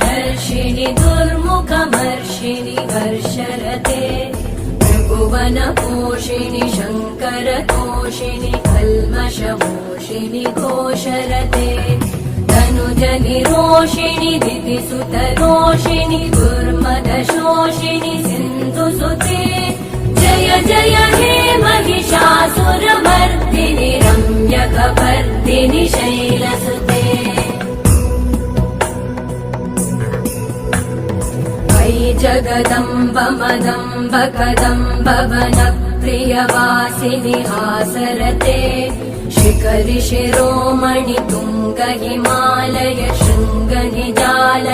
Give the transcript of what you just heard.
धर्षिणि दुर्मुखमर्षिणि वर्षरते त्रिभुवनपोषिणि शङ्करतोषिणि कल्मषमोषिणि घोषरते तनुजनिरोषिणि दितिसुतरोषिणि दुर्मदशोषिणि सिन्धुसुते जय जय हे महिषासुरमर्दिनि रम्यकपर्दिनि शैलसुते वै जगदम्ब मदम्ब कदम्ब वनप्रियवासिनि हासरते शिखरि शिरोमणि तुङ्ग हिमालय शृङ्ग निजाल